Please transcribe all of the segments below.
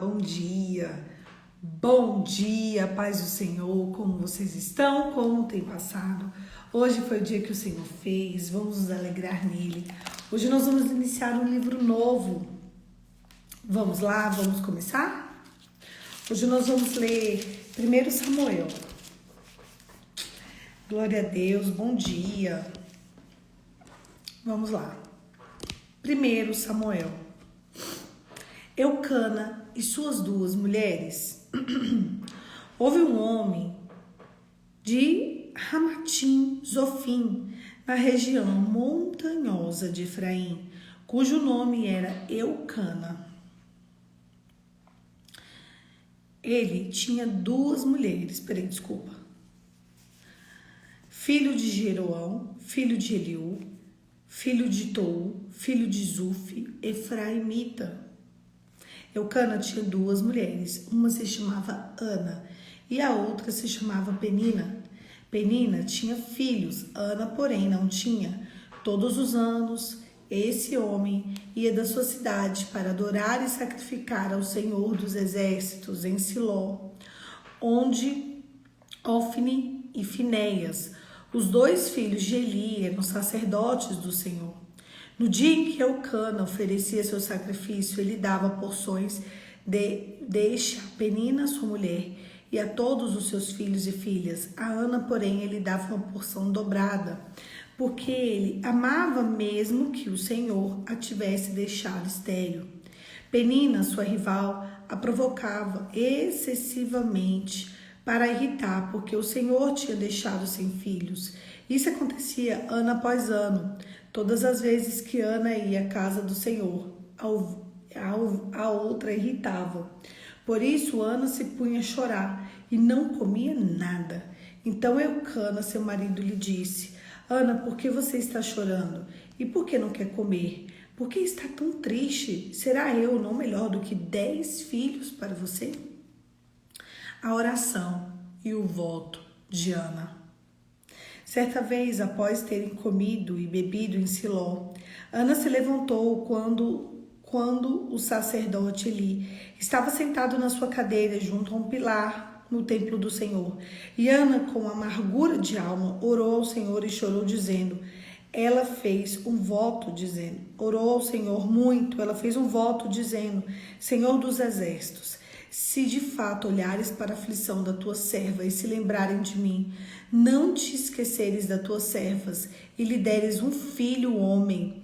Bom dia, paz do Senhor, como vocês estão, como tem passado? Hoje foi o dia que o Senhor fez, vamos nos alegrar nele. Hoje nós vamos iniciar um livro novo. Vamos lá, vamos começar? Hoje nós vamos ler 1 Samuel. Glória a Deus, bom dia. Vamos lá. 1 Samuel. Eucana e suas duas mulheres. Houve um homem de Ramatim Zofim, na região montanhosa de Efraim, cujo nome era Eucana. Ele tinha duas mulheres, filho de Jeroão, filho de Eliú, filho de Tou, filho de Zuf, Efraimita. Eucana tinha duas mulheres, uma se chamava Ana e a outra se chamava Penina. Penina tinha filhos, Ana, porém, não tinha. Todos os anos, esse homem ia da sua cidade para adorar e sacrificar ao Senhor dos Exércitos em Siló, onde Ofni e Finéias, os dois filhos de Eli, eram sacerdotes do Senhor. No dia em que Eucana oferecia seu sacrifício, ele dava porções deste a Penina, sua mulher, e a todos os seus filhos e filhas. A Ana, porém, ele dava uma porção dobrada, porque ele amava mesmo que o Senhor a tivesse deixado estéril. Penina, sua rival, a provocava excessivamente para irritar, porque o Senhor tinha deixado sem filhos. Isso acontecia ano após ano. Todas as vezes que Ana ia à casa do Senhor, a outra irritava. Por isso, Ana se punha a chorar e não comia nada. Então Eucana, seu marido, lhe disse: Ana, por que você está chorando? E por que não quer comer? Por que está tão triste? Será eu não melhor do que 10 filhos para você? A oração e o voto de Ana. Certa vez, após terem comido e bebido em Siló, Ana se levantou quando o sacerdote Eli estava sentado na sua cadeira junto a um pilar no templo do Senhor. E Ana, com amargura de alma, orou ao Senhor e chorou, dizendo, orou ao Senhor muito, ela fez um voto dizendo, Senhor dos Exércitos, se de fato olhares para a aflição da tua serva e se lembrarem de mim, não te esqueceres das tuas servas e lhe deres um filho homem,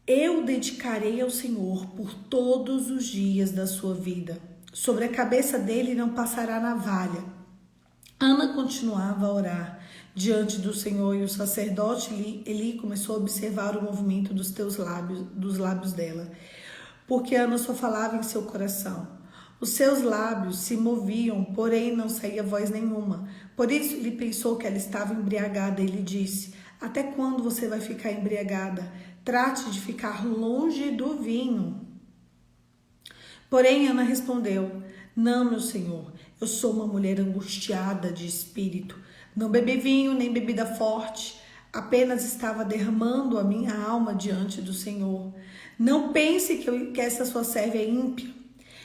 eu dedicarei ao Senhor por todos os dias da sua vida. Sobre a cabeça dele não passará navalha. Ana continuava a orar diante do Senhor e o sacerdote Eli começou a observar o movimento dos lábios dela, porque Ana só falava em seu coração. Os seus lábios se moviam, porém não saía voz nenhuma. Por isso ele pensou que ela estava embriagada e lhe disse, até quando você vai ficar embriagada? Trate de ficar longe do vinho. Porém Ana respondeu, não, meu senhor, eu sou uma mulher angustiada de espírito. Não bebi vinho nem bebida forte, apenas estava derramando a minha alma diante do Senhor. Não pense que essa sua serva é ímpia.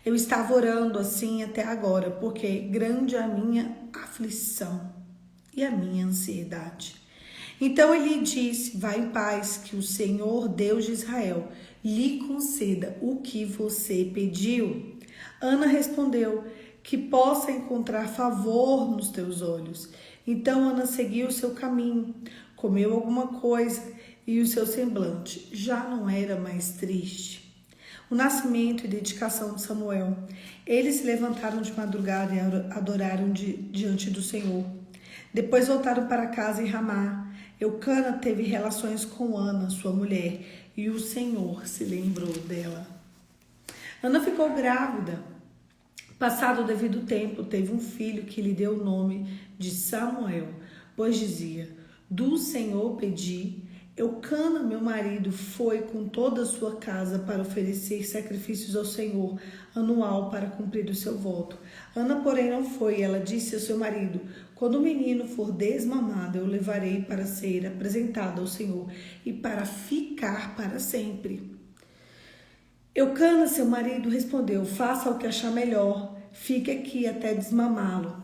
Eu estava orando assim até agora, porque grande é a minha aflição e a minha ansiedade. Então ele disse, vá em paz, que o Senhor Deus de Israel lhe conceda o que você pediu. Ana respondeu, que possa encontrar favor nos teus olhos. Então Ana seguiu o seu caminho, comeu alguma coisa e o seu semblante já não era mais triste. O nascimento e dedicação de Samuel. Eles se levantaram de madrugada e adoraram diante do Senhor. Depois voltaram para casa em Ramá. Eucana teve relações com Ana, sua mulher, e o Senhor se lembrou dela. Ana ficou grávida. Passado o devido tempo, teve um filho que lhe deu o nome de Samuel, pois dizia, do Senhor pedi. Eucana, meu marido, foi com toda a sua casa para oferecer sacrifícios ao Senhor anual para cumprir o seu voto. Ana, porém, não foi. Ela disse ao seu marido, quando o menino for desmamado, eu o levarei para ser apresentado ao Senhor e para ficar para sempre. Eucana, seu marido, respondeu: faça o que achar melhor, fique aqui até desmamá-lo.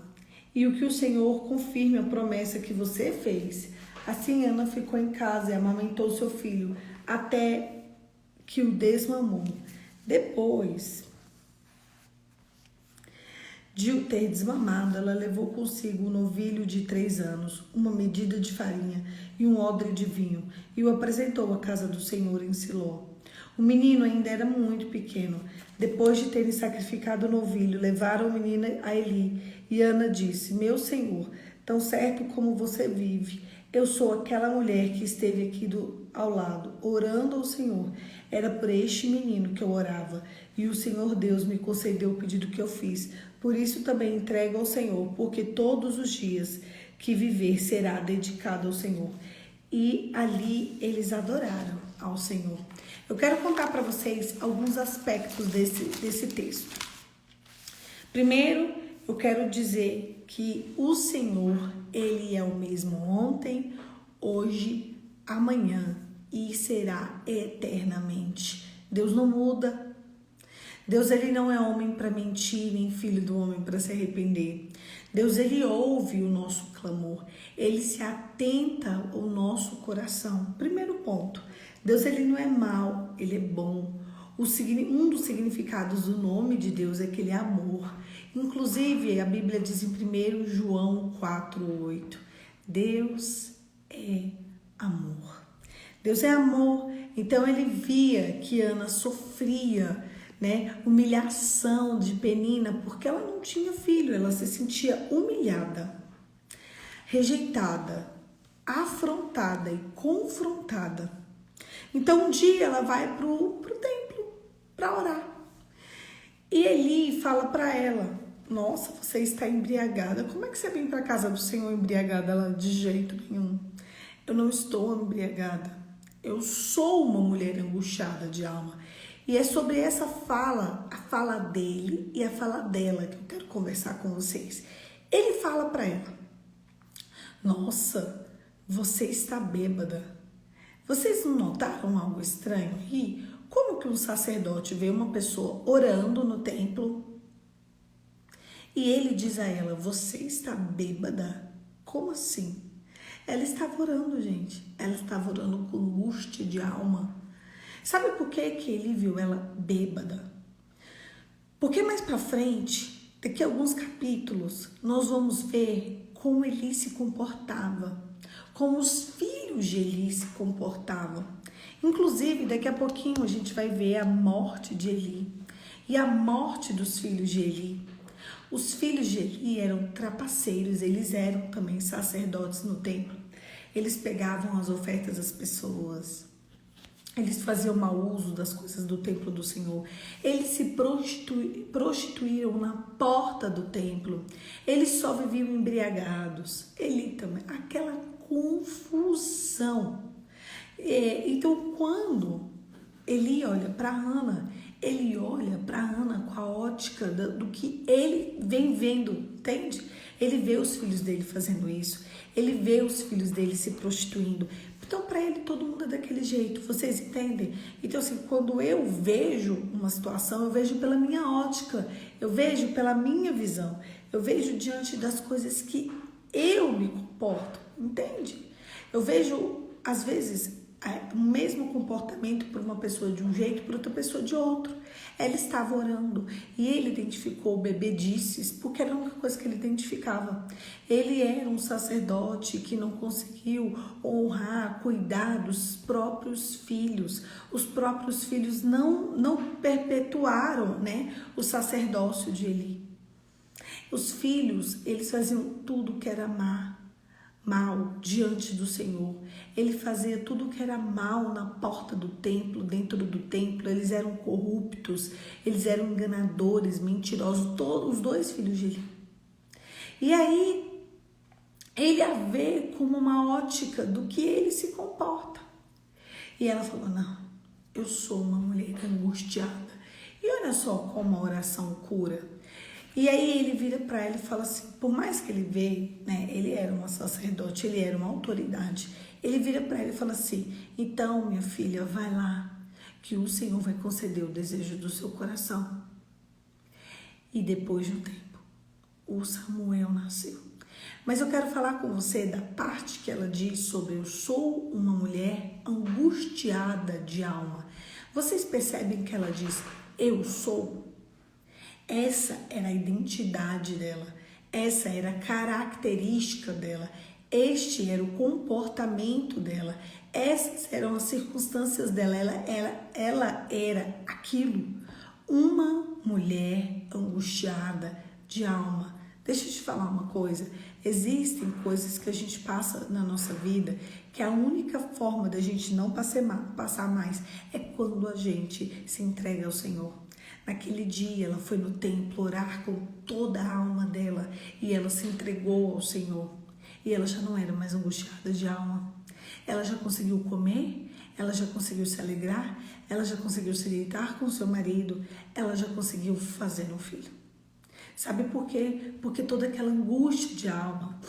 E o que o Senhor confirme a promessa que você fez. Assim Ana ficou em casa e amamentou seu filho até que o desmamou. Depois de o ter desmamado, ela levou consigo um novilho de 3 anos, uma medida de farinha e um odre de vinho, e o apresentou à casa do Senhor em Siló. O menino ainda era muito pequeno. Depois de terem sacrificado o novilho, levaram o menino a Eli. E Ana disse: meu senhor, tão certo como você vive, eu sou aquela mulher que esteve aqui ao lado, orando ao Senhor. Era por este menino que eu orava, e o Senhor Deus me concedeu o pedido que eu fiz. Por isso também entrego ao Senhor, porque todos os dias que viver será dedicado ao Senhor. E ali eles adoraram ao Senhor. Eu quero contar para vocês alguns aspectos desse texto. Primeiro, eu quero dizer que o Senhor, Ele é o mesmo ontem, hoje, amanhã e será eternamente. Deus não muda. Deus, Ele não é homem para mentir, nem filho do homem para se arrepender. Deus, Ele ouve o nosso clamor. Ele se atenta ao nosso coração. Primeiro ponto. Deus, Ele não é mau, Ele é bom. Um dos significados do nome de Deus é que Ele é amor. Inclusive, a Bíblia diz em 1 João 4:8, Deus é amor. Deus é amor. Então, Ele via que Ana sofria, humilhação de Penina, porque ela não tinha filho, ela se sentia humilhada, rejeitada, afrontada e confrontada. Então um dia ela vai pro templo para orar. E Eli fala para ela: nossa, você está embriagada. Como é que você vem para a casa do Senhor embriagada? Ela: de jeito nenhum. Eu não estou embriagada. Eu sou uma mulher angustiada de alma. E é sobre essa fala, a fala dele e a fala dela, que eu quero conversar com vocês. Ele fala para ela: nossa, você está bêbada. Vocês não notaram algo estranho? E como que um sacerdote vê uma pessoa orando no templo e ele diz a ela: você está bêbada? Como assim? Ela estava orando, gente. Ela estava orando com angústia de alma. Sabe por que ele viu ela bêbada? Porque mais pra frente, daqui a alguns capítulos, nós vamos ver como Eli se comportava, como os filhos de Eli se comportavam. Inclusive, daqui a pouquinho a gente vai ver a morte de Eli e a morte dos filhos de Eli. Os filhos de Eli eram trapaceiros, eles eram também sacerdotes no templo. Eles pegavam as ofertas das pessoas, eles faziam mau uso das coisas do templo do Senhor. Eles se prostituíram na porta do templo. Eles só viviam embriagados. Eli também, aquela confusão. Então, quando Eli olha para Ana, ele olha para Ana com a ótica do que ele vem vendo, entende? Ele vê os filhos dele fazendo isso. Ele vê os filhos dele se prostituindo. Então, para ele, todo mundo é daquele jeito. Vocês entendem? Então, assim, quando eu vejo uma situação, eu vejo pela minha ótica. Eu vejo pela minha visão. Eu vejo diante das coisas que eu me comporto. Entende? Eu vejo, às vezes, o mesmo comportamento por uma pessoa de um jeito, por outra pessoa de outro. Ela estava orando e ele identificou bebedices, porque era a única coisa que ele identificava. Ele era um sacerdote que não conseguiu honrar, cuidar dos próprios filhos. Os próprios filhos não perpetuaram, o sacerdócio de Eli. Os filhos, eles faziam tudo que era mal diante do Senhor. Ele fazia tudo que era mal na porta do templo, dentro do templo. Eles eram corruptos, eles eram enganadores, mentirosos, todos os 2 filhos de Eli. E aí, ele a vê como uma ótica do que ele se comporta. E ela falou: não, eu sou uma mulher angustiada. E olha só como a oração cura. E aí ele vira para ela e fala assim, por mais que ele veio, ele era um sacerdote, ele era uma autoridade, ele vira para ela e fala assim: então, minha filha, vai lá, que o Senhor vai conceder o desejo do seu coração. E depois de um tempo, o Samuel nasceu. Mas eu quero falar com você da parte que ela diz sobre eu sou uma mulher angustiada de alma. Vocês percebem que ela diz eu sou? Essa era a identidade dela. Essa era a característica dela. Este era o comportamento dela. Essas eram as circunstâncias dela. Ela era aquilo. Uma mulher angustiada de alma. Deixa eu te falar uma coisa. Existem coisas que a gente passa na nossa vida que a única forma da gente não passar mais é quando a gente se entrega ao Senhor. Naquele dia ela foi no templo orar com toda a alma dela e ela se entregou ao Senhor. E ela já não era mais angustiada de alma. Ela já conseguiu comer, ela já conseguiu se alegrar, ela já conseguiu se deitar com seu marido, ela já conseguiu fazer um filho. Sabe por quê? Porque toda aquela angústia de alma,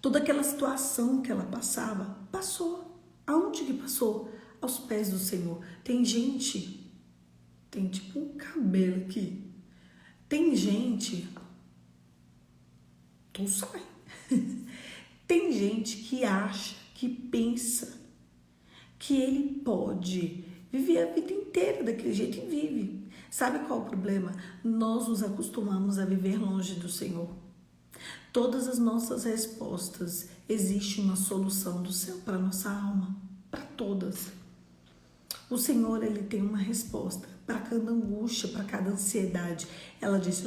toda aquela situação que ela passava, passou. Aonde que passou? Aos pés do Senhor. Tem gente, tem tipo um cabelo aqui. Tem gente, tu sai. Tem gente que acha, que pensa que ele pode viver a vida inteira daquele jeito e vive. Sabe qual é o problema? Nós nos acostumamos a viver longe do Senhor. Todas as nossas respostas, existe uma solução do céu para nossa alma, para todas. O Senhor, ele tem uma resposta para cada angústia, para cada ansiedade. Ela disse,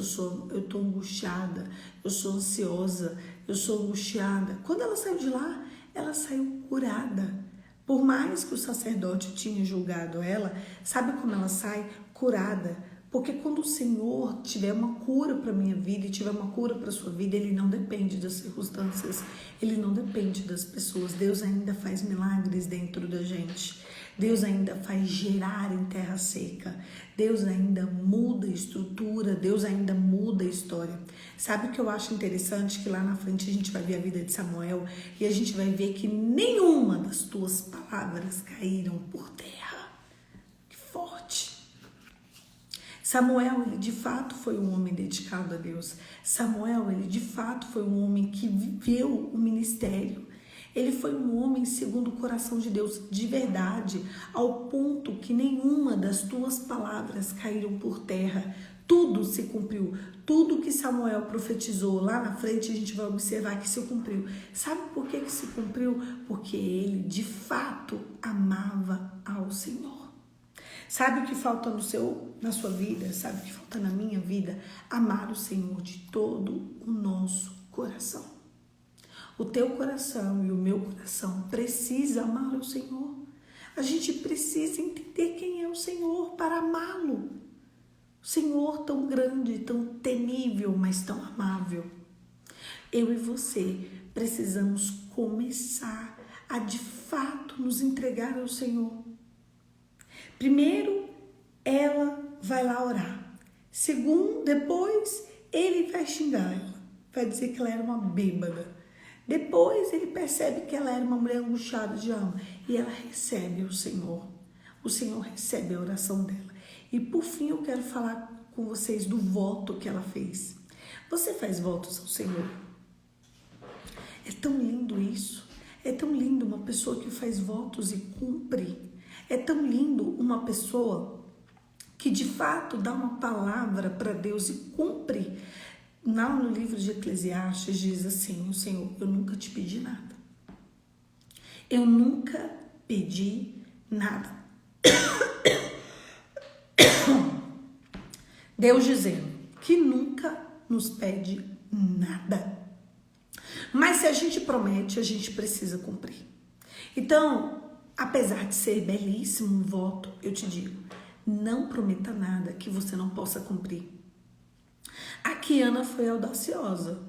eu tô angustiada, eu sou ansiosa, eu sou angustiada. Quando ela saiu de lá, ela saiu curada. Por mais que o sacerdote tinha julgado ela, sabe como ela sai? Curada. Porque quando o Senhor tiver uma cura para a minha vida e tiver uma cura para a sua vida, Ele não depende das circunstâncias, Ele não depende das pessoas. Deus ainda faz milagres dentro da gente. Deus ainda faz gerar em terra seca. Deus ainda muda a estrutura, Deus ainda muda a história. Sabe o que eu acho interessante? Que lá na frente a gente vai ver a vida de Samuel e a gente vai ver que nenhuma das tuas palavras caíram por terra. Que forte! Samuel, ele de fato foi um homem dedicado a Deus. Samuel, ele de fato foi um homem que viveu o ministério. Ele foi um homem segundo o coração de Deus, de verdade, ao ponto que nenhuma das tuas palavras caíram por terra. Tudo se cumpriu. Tudo que Samuel profetizou lá na frente, a gente vai observar que se cumpriu. Sabe por que se cumpriu? Porque ele, de fato, amava ao Senhor. Sabe o que falta na sua vida? Sabe o que falta na minha vida? Amar o Senhor de todo o nosso coração. O teu coração e o meu coração precisa amar o Senhor. A gente precisa entender quem é o Senhor para amá-lo. O Senhor tão grande, tão temível, mas tão amável. Eu e você precisamos começar a de fato nos entregar ao Senhor. Primeiro, ela vai lá orar. Segundo, depois, ele vai xingar ela. Vai dizer que ela era uma bêbada. Depois, ele percebe que ela era uma mulher angustiada de alma. E ela recebe o Senhor. O Senhor recebe a oração dela. E por fim, eu quero falar com vocês do voto que ela fez. Você faz votos ao Senhor? É tão lindo isso. É tão lindo uma pessoa que faz votos e cumpre. É tão lindo uma pessoa que de fato dá uma palavra para Deus e cumpre. Lá no livro de Eclesiastes diz assim, o Senhor, eu nunca te pedi nada. Eu nunca pedi nada. Deus dizendo que nunca nos pede nada. Mas se a gente promete, a gente precisa cumprir. Então, apesar de ser belíssimo um voto, eu te digo, não prometa nada que você não possa cumprir. Aqui Ana foi audaciosa.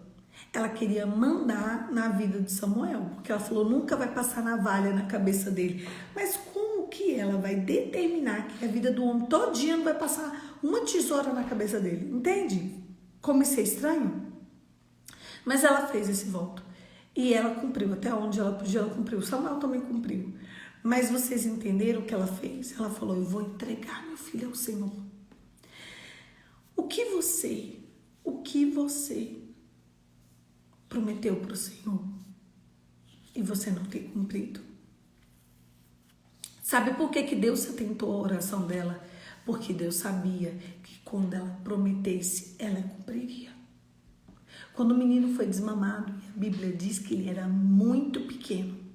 Ela queria mandar na vida de Samuel, porque ela falou, nunca vai passar navalha na cabeça dele. Mas como que ela vai determinar que a vida do homem todinha não vai passar uma tesoura na cabeça dele? Entende? Como isso é estranho? Mas ela fez esse voto. E ela cumpriu até onde ela podia, ela cumpriu. Samuel também cumpriu. Mas vocês entenderam o que ela fez? Ela falou, eu vou entregar meu filho ao Senhor. O que você prometeu para o Senhor e você não tem cumprido? Sabe por que Deus atentou a oração dela? Porque Deus sabia que quando ela prometesse, ela cumpriria. Quando o menino foi desmamado, a Bíblia diz que ele era muito pequeno,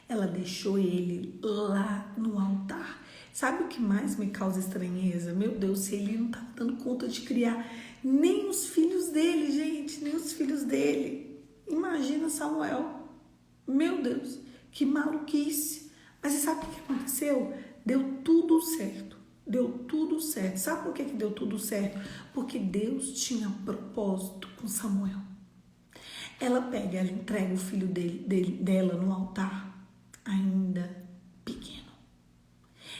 ela deixou ele lá no altar. Sabe o que mais me causa estranheza? Meu Deus, se ele não estava dando conta de criar nem os filhos dele, gente, nem os filhos dele. Imagina Samuel. Meu Deus, que maluquice. Mas você sabe o que aconteceu? Deu tudo certo. Deu tudo certo. Sabe por que deu tudo certo? Porque Deus tinha propósito com Samuel. Ela entrega o filho dela no altar, ainda pequeno.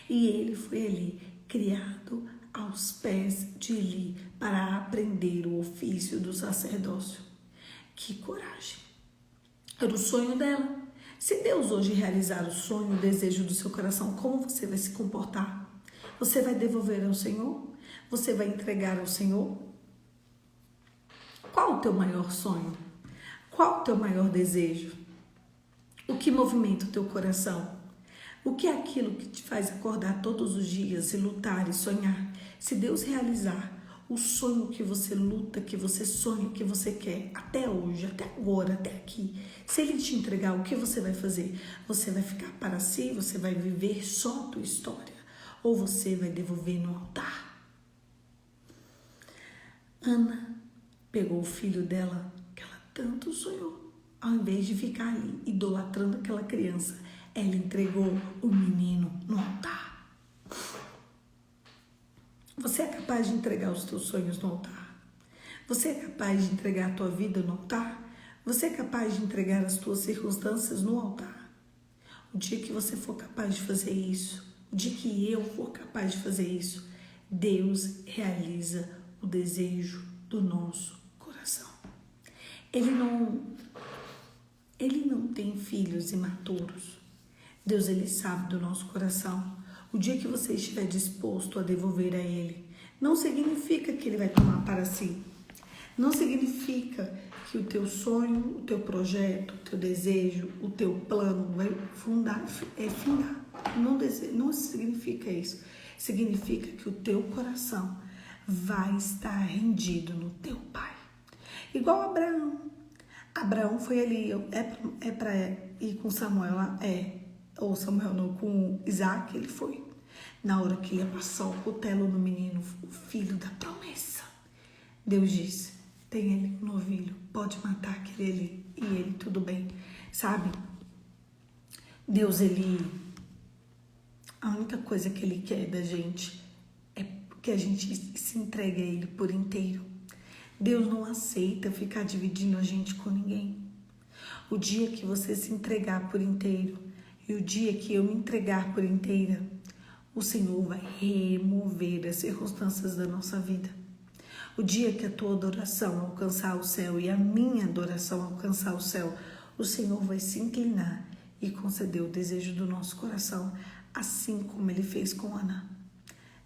E ele foi ali, criado aos pés de Eli, para aprender o ofício do sacerdócio. Que coragem! Era o sonho dela. Se Deus hoje realizar o sonho, o desejo do seu coração, como você vai se comportar? Você vai devolver ao Senhor? Você vai entregar ao Senhor? Qual o teu maior sonho? Qual o teu maior desejo? O que movimenta o teu coração? O que é aquilo que te faz acordar todos os dias e lutar e sonhar? Se Deus realizar o sonho que você luta, que você sonha, que você quer, até hoje, até agora, até aqui, se Ele te entregar, o que você vai fazer? Você vai ficar para si? Você vai viver só a tua história? Ou você vai devolver no altar? Ana pegou o filho dela, que ela tanto sonhou, ao invés de ficar ali idolatrando aquela criança, ela entregou o menino no altar. Você é capaz de entregar os teus sonhos no altar? Você é capaz de entregar a tua vida no altar? Você é capaz de entregar as tuas circunstâncias no altar? O dia que você for capaz de fazer isso, o dia que eu for capaz de fazer isso, Deus realiza o desejo do nosso coração. Ele não tem filhos imaturos. Deus, Ele sabe do nosso coração. O dia que você estiver disposto a devolver a Ele, não significa que Ele vai tomar para si. Não significa que o teu sonho, o teu projeto, o teu desejo, o teu plano vai findar. Não significa isso. Significa que o teu coração vai estar rendido no teu Pai. Igual Abraão. Abraão foi ali, é para ir com Samuel, ou Samuel não, com Isaac, ele foi. Na hora que ele ia passar o cutelo no menino, o filho da promessa, Deus disse, tem ele um novilho, pode matar aquele ali, e ele, tudo bem. Sabe, Deus, a única coisa que Ele quer da gente é que a gente se entregue a Ele por inteiro. Deus não aceita ficar dividindo a gente com ninguém. O dia que você se entregar por inteiro e o dia que eu me entregar por inteira, o Senhor vai remover as circunstâncias da nossa vida. O dia que a tua adoração alcançar o céu e a minha adoração alcançar o céu, o Senhor vai se inclinar e conceder o desejo do nosso coração, assim como Ele fez com Ana.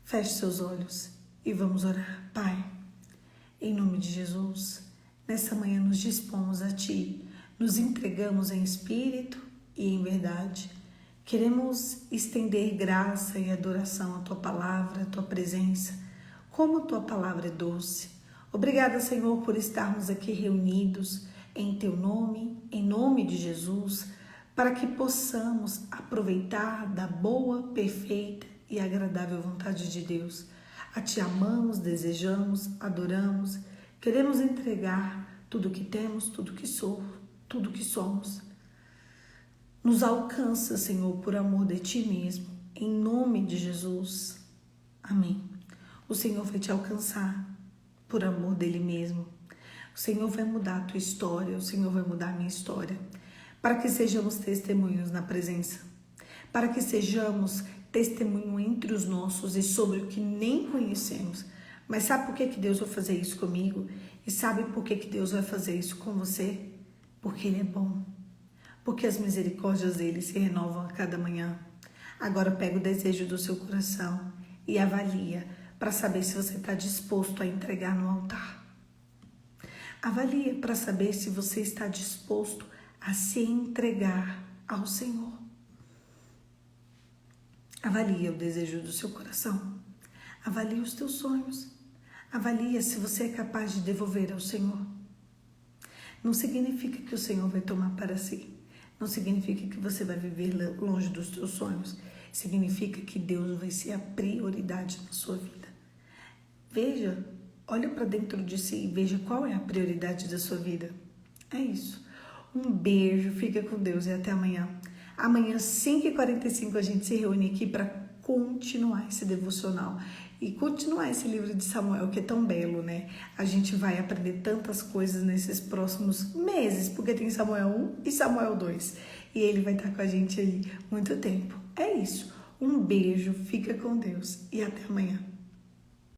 Feche seus olhos e vamos orar. Pai, em nome de Jesus, nessa manhã nos dispomos a Ti, nos entregamos em espírito e em verdade. Queremos estender graça e adoração à Tua palavra, à Tua presença, como a Tua palavra é doce. Obrigada, Senhor, por estarmos aqui reunidos em Teu nome, em nome de Jesus, para que possamos aproveitar da boa, perfeita e agradável vontade de Deus. A Te amamos, desejamos, adoramos, queremos entregar tudo que temos, tudo que somos. Nos alcança, Senhor, por amor de Ti mesmo, em nome de Jesus. Amém. O Senhor vai te alcançar por amor dEle mesmo. O Senhor vai mudar a tua história, o Senhor vai mudar a minha história, para que sejamos testemunhos na presença, para que sejamos testemunho entre os nossos e sobre o que nem conhecemos. Mas sabe por que Deus vai fazer isso comigo? E sabe por que Deus vai fazer isso com você? Porque Ele é bom. Porque as misericórdias dEle se renovam a cada manhã. Agora pega o desejo do seu coração e avalia para saber se você está disposto a entregar no altar. Avalia para saber se você está disposto a se entregar ao Senhor. Avalia o desejo do seu coração. Avalie os teus sonhos. Avalia se você é capaz de devolver ao Senhor. Não significa que o Senhor vai tomar para si. Não significa que você vai viver longe dos teus sonhos. Significa que Deus vai ser a prioridade na sua vida. Veja, olha para dentro de si e veja qual é a prioridade da sua vida. É isso. Um beijo, fica com Deus e até amanhã. Amanhã, 5h45, a gente se reúne aqui para continuar esse devocional e continuar esse livro de Samuel, que é tão belo, né? A gente vai aprender tantas coisas nesses próximos meses, porque tem Samuel 1 e Samuel 2. E ele vai estar com a gente aí muito tempo. É isso. Um beijo, fica com Deus e até amanhã.